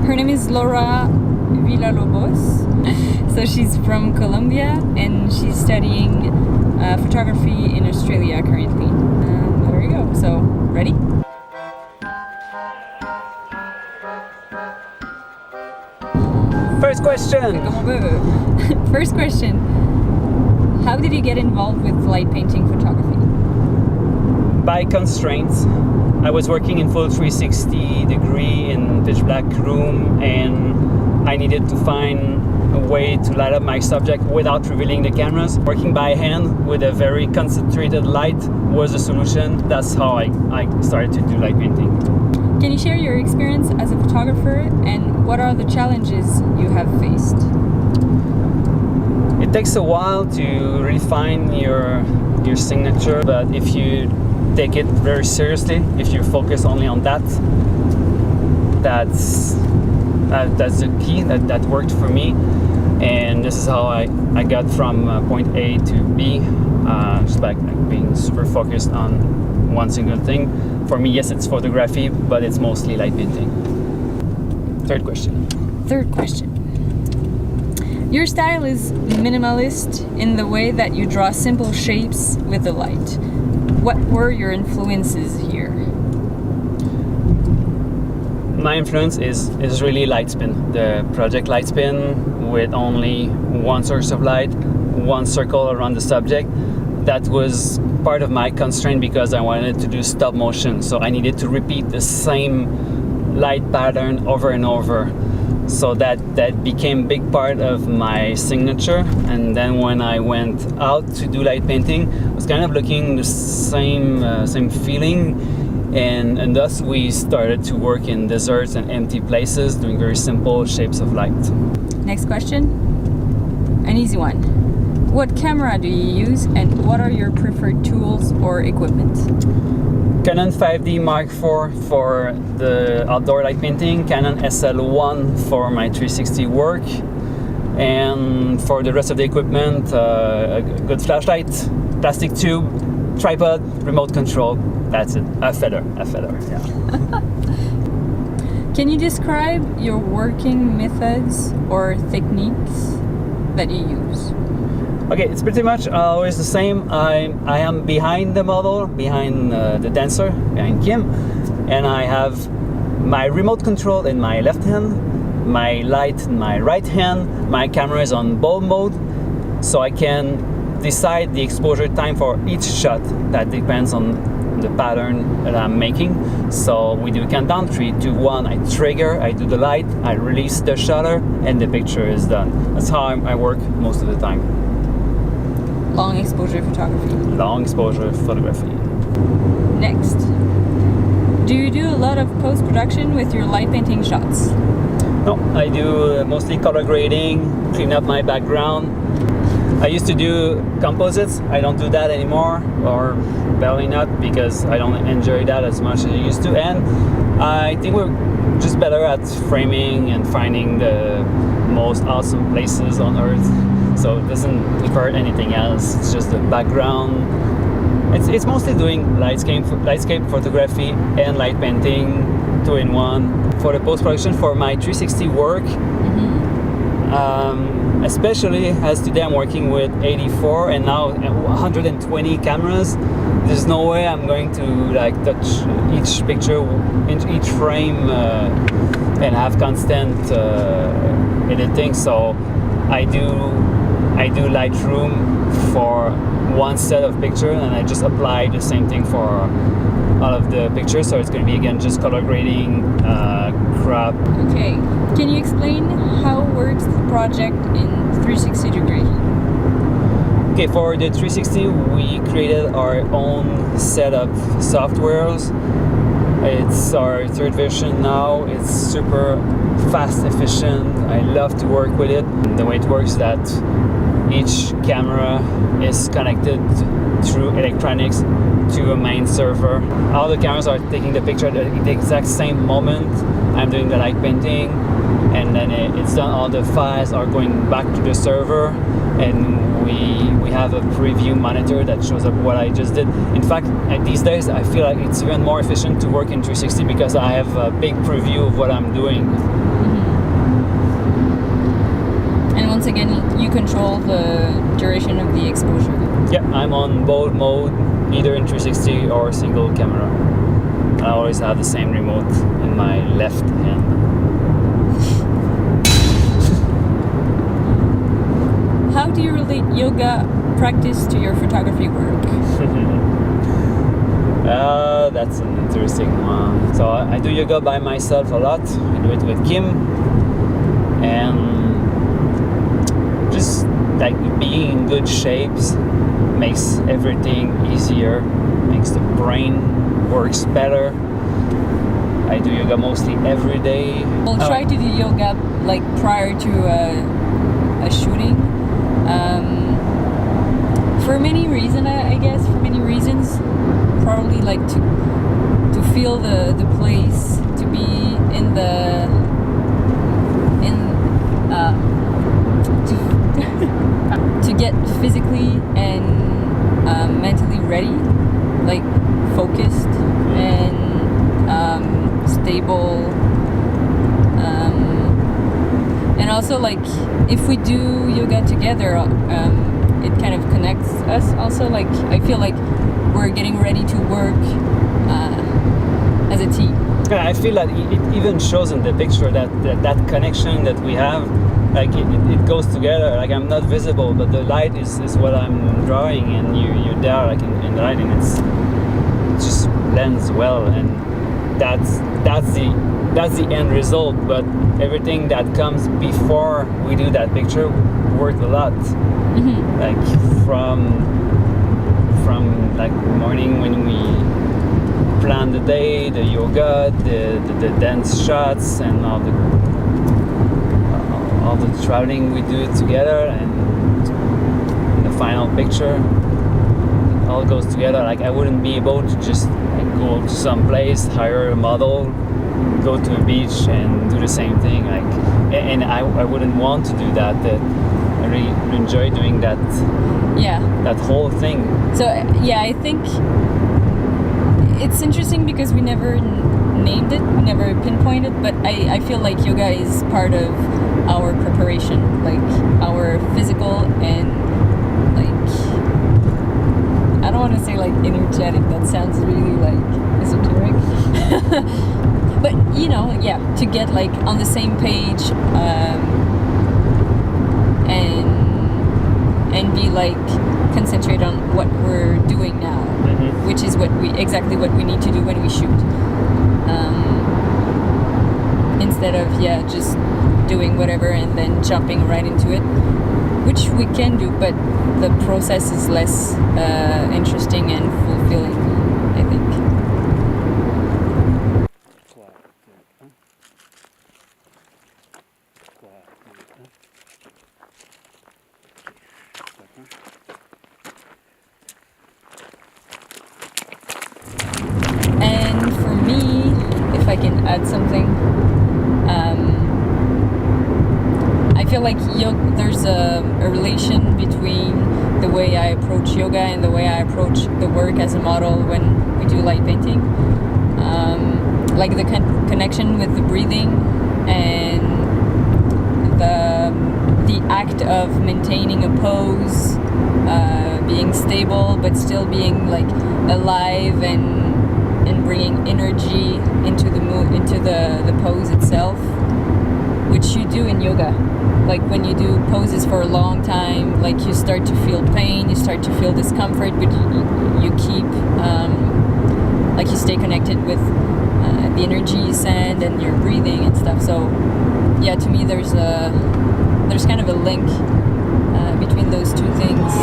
Her name is Laura Villalobos. So she's from Colombia and she's studying photography in Australia currently. There you go. So, ready? First question. First question. How did you get involved with light painting photography? By constraints. I was working in full 360 degree in pitch black room, and I needed to find a way to light up my subject without revealing the cameras. Working by hand with a very concentrated light was the solution. That's how I started to do light painting. Can you share your experience as a photographer and what are the challenges you have faced? It takes a while to refine your signature, but if you take it very seriously, if you focus only on that, that's the key. That worked for me, and this is how I got from point A to B, just by being super focused on one single thing. For me, yes, it's photography, but it's mostly light painting. Third question. Your style is minimalist in the way that you draw simple shapes with the light. What were your influences here? My influence is really Lightspin. The project Lightspin with only one source of light, one circle around the subject. That was part of my constraint because I wanted to do stop motion. So I needed to repeat the same light pattern over and over. So that became a big part of my signature. And then when I went out to do light painting, I was kind of looking the same feeling. And thus we started to work in deserts and empty places, doing very simple shapes of light. Next question. An easy one. What camera do you use and what are your preferred tools or equipment? Canon 5D Mark IV for the outdoor light painting, Canon SL1 for my 360 work, and for the rest of the equipment, a good flashlight, plastic tube, tripod, remote control. That's it. A feather, yeah. Can you describe your working methods or techniques that you use? Okay, it's pretty much always the same. I am behind the model, behind the dancer, behind Kim, and I have my remote control in my left hand, my light in my right hand, my camera is on bulb mode, so I can decide the exposure time for each shot. That depends on the pattern that I'm making. So we do a countdown, 3, 2, 1, I trigger, I do the light, I release the shutter, and the picture is done. That's how I work most of the time. Long exposure photography. Long exposure photography. Next. Do you do a lot of post-production with your light painting shots? No, I do mostly color grading, clean up my background. I used to do composites. I don't do that anymore, or barely not, because I don't enjoy that as much as I used to. And I think we're just better at framing and finding the most awesome places on Earth. So it doesn't require anything else. It's just the background. It's mostly doing lightscape photography and light painting, 2-in-1. For the post-production for my 360 work, especially as today I'm working with 84 and now 120 cameras. There's no way I'm going to touch each picture, each frame, and have constant editing. So I do Lightroom for one set of pictures, and I just apply the same thing for all of the pictures. So it's going to be again just color grading, crop. Okay, can you explain how works the project in 360 degree? Okay, for the 360 we created our own set of softwares. It's our third version now. It's super fast, efficient. I love to work with it. The way it works is that each camera is connected through electronics to a main server. All the cameras are taking the picture at the exact same moment. I'm doing the light painting, and then it's done. All the files are going back to the server, and we have a preview monitor that shows up what I just did. In fact, these days I feel like it's even more efficient to work in 360 because I have a big preview of what I'm doing. And once again, you control the duration of the exposure. Yeah, I'm on both mode, either in 360 or single camera. I always have the same remote in my left hand. How do you relate yoga practice to your photography work? That's an interesting one. So I do yoga by myself a lot. I do it with Kim, and just like being in good shapes makes everything easier, makes the brain works better. I do yoga mostly every day. We'll try to do yoga like prior to a shooting. For many reasons, I guess. For many reasons, probably like to feel the place, to be in the to get physically and mentally ready, like focused and stable, and also like if we do yoga together, it kind of connects us also. Like I feel like we're getting ready to work as a team. Yeah, I feel that it even shows in the picture that connection that we have. Like it goes together. Like I'm not visible, but the light is what I'm drawing, and you're there like in the light, and it just blends well, and that's the end result. But everything that comes before we do that picture worth a lot. Mm-hmm. Like from like morning when we plan the day, the yoga, the dance shots, and all the traveling we do together, and the final picture, it all goes together. Like I wouldn't be able to just like, go to some place, hire a model, go to a beach and do the same thing. Like, and I wouldn't want to do that. I really enjoy doing that. Yeah. That whole thing. So yeah, I think it's interesting because we never named it, we never pinpointed, but I feel like yoga is part of our preparation, like our physical and like, I don't want to say like energetic, that sounds really like esoteric. But you know, yeah, to get like on the same page, and be like concentrate on what we're doing now, Mm-hmm. which is exactly what we need to do when we shoot, instead of just doing whatever and then jumping right into it, which we can do, but the process is less interesting and fulfilling, I think. And for me, if I can add something, I feel like there's a relation between the way I approach yoga and the way I approach the work as a model when we do light painting. Like the connection with the breathing and the act of maintaining a pose, being stable but still being like alive and bringing energy into the pose itself, which you do in yoga. Like when you do poses for a long time, like you start to feel pain, you start to feel discomfort, but you keep like you stay connected with the energy you send and your breathing and stuff. So yeah, to me there's kind of a link between those two things.